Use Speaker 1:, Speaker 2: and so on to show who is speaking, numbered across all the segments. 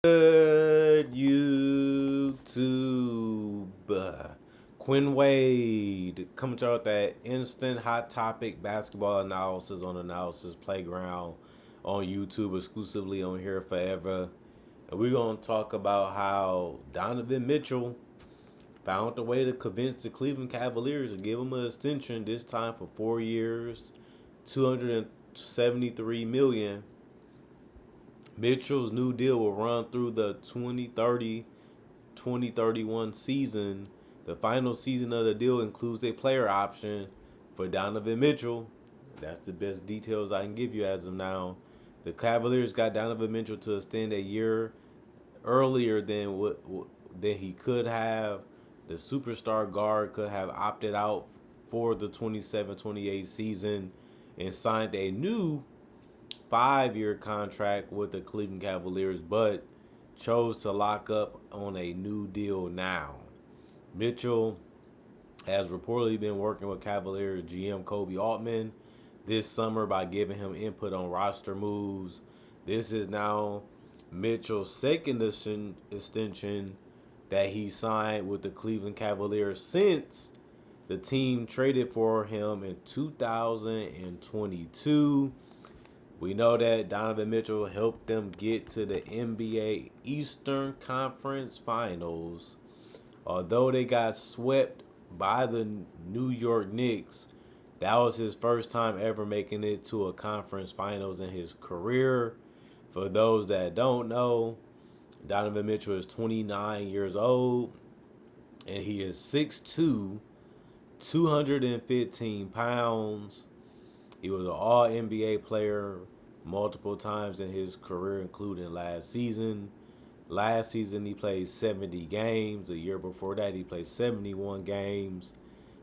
Speaker 1: Good YouTube. Quinn Wade coming to you with that instant hot topic basketball analysis on Analysis Playground on YouTube, exclusively on here forever. And we're going to talk about how Donovan Mitchell found a way to convince the Cleveland Cavaliers to give him an extension, this time for 4 years, $273 million. Mitchell's new deal will run through the 2030-2031 season. The final season of the deal includes a player option for Donovan Mitchell. That's the best details I can give you as of now. The Cavaliers got Donovan Mitchell to extend a year earlier than he could have. The superstar guard could have opted out for the 27-28 season and signed a new 5-year contract with the Cleveland Cavaliers, but chose to lock up on a new deal now. Mitchell has reportedly been working with Cavaliers GM Kobe Altman this summer by giving him input on roster moves. This is now Mitchell's second extension that he signed with the Cleveland Cavaliers since the team traded for him in 2022. We know that Donovan Mitchell helped them get to the NBA Eastern Conference Finals. Although they got swept by the New York Knicks, that was his first time ever making it to a conference finals in his career. For those that don't know, Donovan Mitchell is 29 years old, and he is 6'2", 215 pounds. He was an All-NBA player multiple times in his career, including last season. Last season, he played 70 games. The year before that, he played 71 games.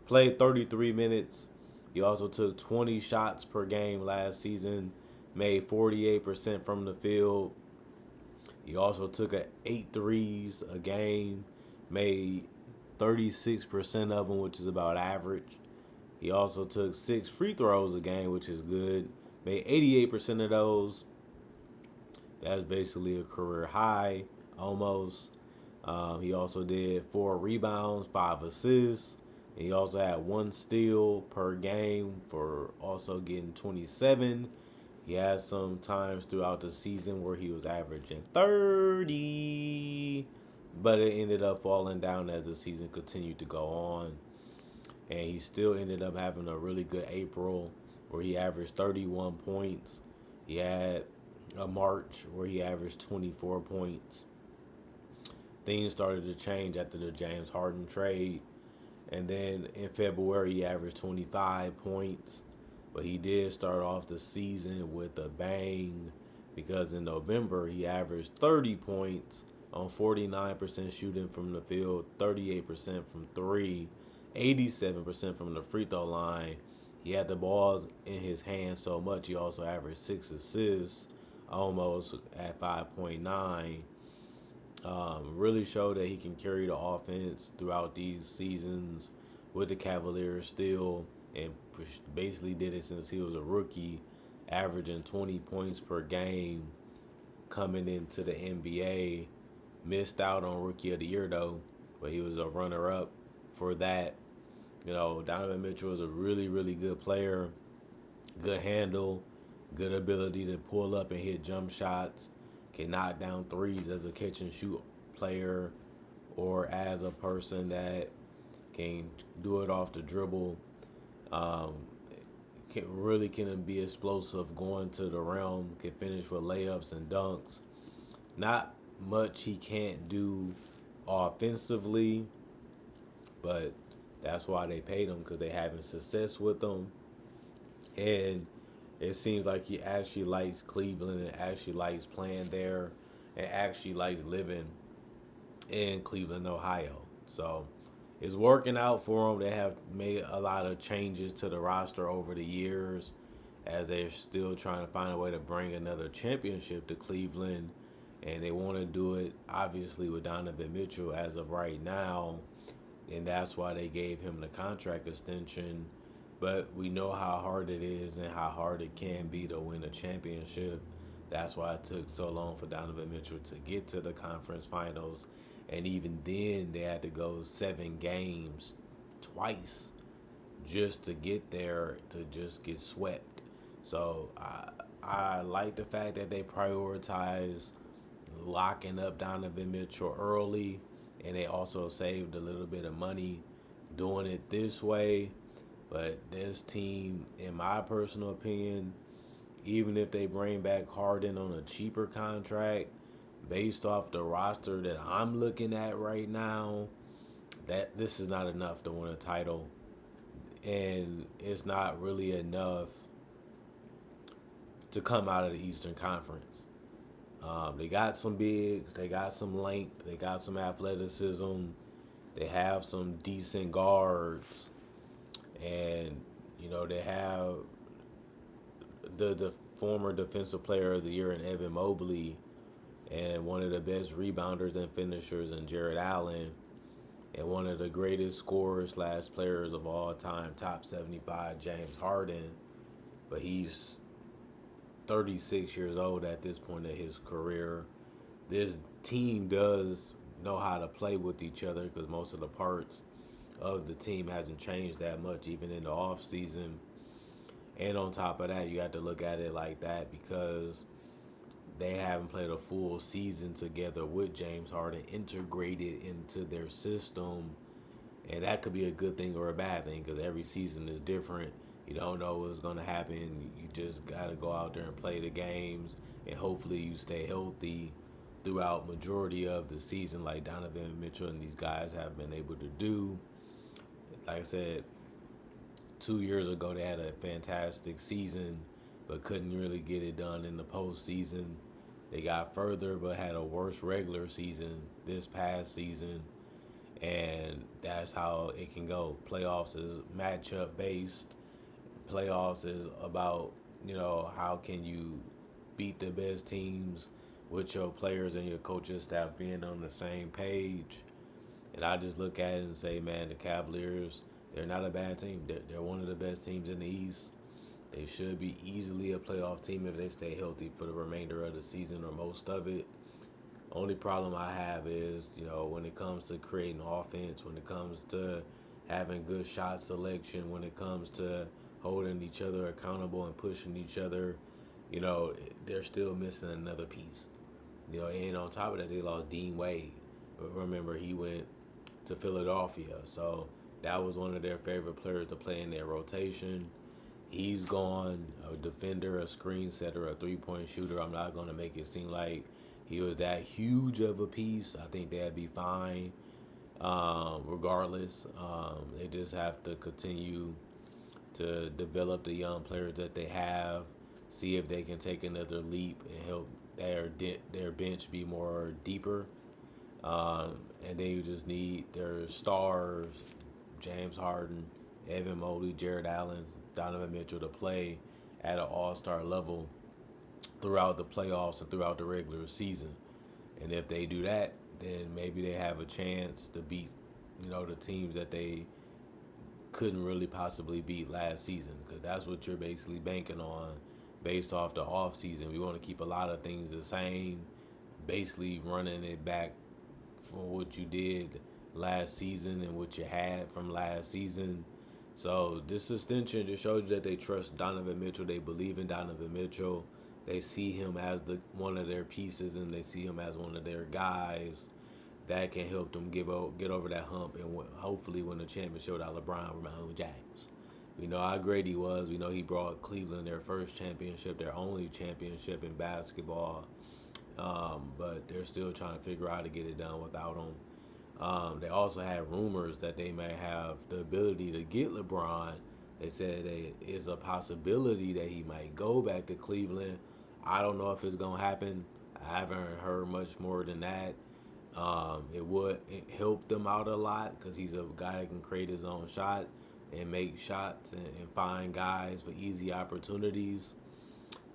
Speaker 1: Played 33 minutes. He also took 20 shots per game last season. Made 48% from the field. He also took 8 threes a game. Made 36% of them, which is about average. He also took 6 free throws a game, which is good. Made 88% of those. That's basically a career high, almost. He also did 4 rebounds, 5 assists. And he also had 1 steal per game for also getting 27. He had some times throughout the season where he was averaging 30. But it ended up falling down as the season continued to go on. And he still ended up having a really good April where he averaged 31 points. He had a March where he averaged 24 points. Things started to change after the James Harden trade. And then in February, he averaged 25 points. But he did start off the season with a bang because in November, he averaged 30 points on 49% shooting from the field, 38% from 3, 87% from the free throw line. He had the balls in his hands so much, he also averaged 6 assists, almost at 5.9. Really showed that he can carry the offense throughout these seasons with the Cavaliers still, and basically did it since he was a rookie, averaging 20 points per game coming into the NBA. Missed out on Rookie of the Year, though, but he was a runner-up for that. You know, Donovan Mitchell is a really, really good player. Good handle, good ability to pull up and hit jump shots. Can knock down threes as a catch-and-shoot player or as a person that can do it off the dribble. Can be explosive going to the rim. Can finish with layups and dunks. Not much he can't do offensively, but that's why they paid him, because they having success with him. And it seems like he actually likes Cleveland and actually likes playing there and actually likes living in Cleveland, Ohio. So it's working out for them. They have made a lot of changes to the roster over the years as they're still trying to find a way to bring another championship to Cleveland. And they want to do it, obviously, with Donovan Mitchell as of right now. And that's why they gave him the contract extension. But we know how hard it is and how hard it can be to win a championship. That's why it took so long for Donovan Mitchell to get to the conference finals. And even then, they had to go 7 games twice just to get there to just get swept. So I like the fact that they prioritize locking up Donovan Mitchell early, and they also saved a little bit of money doing it this way. But this team, in my personal opinion, even if they bring back Harden on a cheaper contract, based off the roster that I'm looking at right now, that this is not enough to win a title, and it's not really enough to come out of the Eastern Conference. They got some bigs, they got some length, they got some athleticism, they have some decent guards, and they have the former Defensive Player of the Year in Evan Mobley, and one of the best rebounders and finishers in Jared Allen, and one of the greatest scorers slash players of all time, top 75, James Harden. But he's 36 years old at this point in his career. This team does know how to play with each other because most of the parts of the team hasn't changed that much, even in the off season. And on top of that, you have to look at it like that because they haven't played a full season together with James Harden integrated into their system. And that could be a good thing or a bad thing because every season is different. You don't know what's going to happen. You just got to go out there and play the games. And hopefully you stay healthy throughout majority of the season like Donovan Mitchell and these guys have been able to do. Like I said, 2 years ago they had a fantastic season but couldn't really get it done in the postseason. They got further but had a worse regular season this past season. And that's how it can go. Playoffs is matchup based. Playoffs is about, how can you beat the best teams with your players and your coaching staff being on the same page. And I just look at it and say, man, the Cavaliers, they're not a bad team. They're one of the best teams in the East. They should be easily a playoff team if they stay healthy for the remainder of the season or most of it. Only problem I have is, when it comes to creating offense, when it comes to having good shot selection, when it comes to holding each other accountable and pushing each other, they're still missing another piece. And on top of that, they lost Dean Wade. Remember, he went to Philadelphia, so that was one of their favorite players to play in their rotation. He's gone, a defender, a screen setter, a three-point shooter. I'm not going to make it seem like he was that huge of a piece. I think they'd be fine regardless. They just have to continue to develop the young players that they have, see if they can take another leap and help their bench be more deeper. And then you just need their stars, James Harden, Evan Mobley, Jared Allen, Donovan Mitchell, to play at an all-star level throughout the playoffs and throughout the regular season. And if they do that, then maybe they have a chance to beat, the teams that they couldn't really possibly beat last season, because that's what you're basically banking on based off the off season. We want to keep a lot of things the same, basically running it back for what you did last season and what you had from last season. So this extension just shows you that they trust Donovan Mitchell. They believe in Donovan Mitchell. They see him as one of their pieces, and they see him as one of their guys that can help them get over that hump and hopefully win the championship without LeBron or James. We know how great he was. We know he brought Cleveland their first championship, their only championship in basketball. But they're still trying to figure out how to get it done without him. They also had rumors that they may have the ability to get LeBron. They said there is a possibility that he might go back to Cleveland. I don't know if it's going to happen. I haven't heard much more than that. It would help them out a lot because he's a guy that can create his own shot and make shots and find guys for easy opportunities.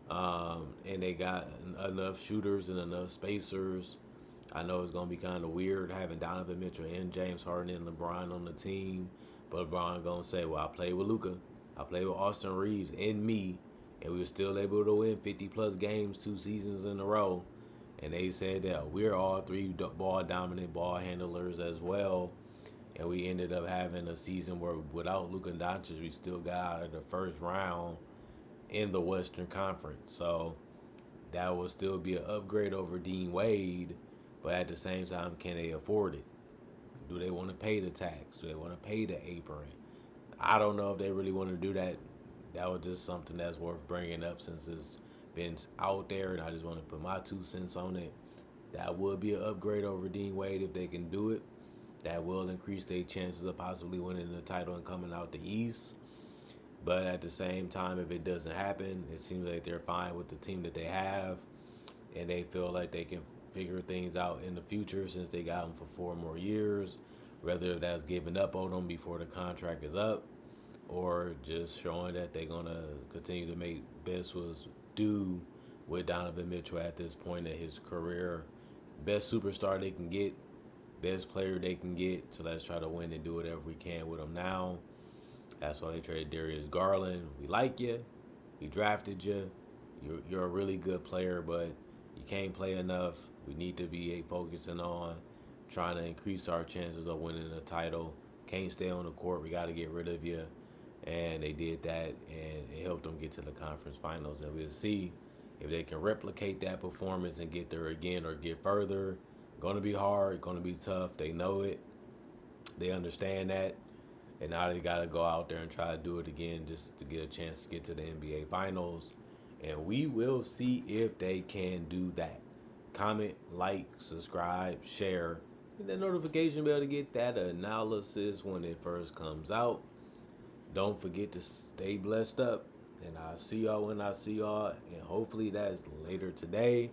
Speaker 1: And they got enough shooters and enough spacers. I know it's going to be kind of weird having Donovan Mitchell and James Harden and LeBron on the team. But LeBron going to say, well, I played with Luka. I played with Austin Reeves and me. and we were still able to win 50 plus games 2 seasons in a row. And they said that we're all three ball dominant ball handlers as well. And we ended up having a season where without Luka Doncic, we still got out of the first round in the Western Conference. So that will still be an upgrade over Dean Wade. But at the same time, can they afford it? Do they want to pay the tax? Do they want to pay the apron? I don't know if they really want to do that. That was just something that's worth bringing up since it's been out there, and I just want to put my 2 cents on it. That would be an upgrade over Dean Wade if they can do it. That will increase their chances of possibly winning the title and coming out the East. But at the same time, if it doesn't happen, it seems like they're fine with the team that they have, and they feel like they can figure things out in the future since they got them for 4 more years. Whether that's giving up on them before the contract is up, or just showing that they're gonna continue to make best was due with Donovan Mitchell at this point in his career. Best superstar they can get, best player they can get. So let's try to win and do whatever we can with them now. That's why they traded Darius Garland. We like you. We drafted you. You're a really good player, but you can't play enough. We need to be focusing on trying to increase our chances of winning the title. Can't stay on the court. We got to get rid of you. And they did that, and it helped them get to the conference finals. And we'll see if they can replicate that performance and get there again or get further. Going to be hard. Going to be tough. They know it. They understand that. And now they got to go out there and try to do it again just to get a chance to get to the NBA Finals. And we will see if they can do that. Comment, like, subscribe, share. Hit that notification bell to get that analysis when it first comes out. Don't forget to stay blessed up. And I'll see y'all when I see y'all. And hopefully that's later today.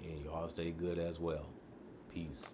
Speaker 1: And y'all stay good as well. Peace.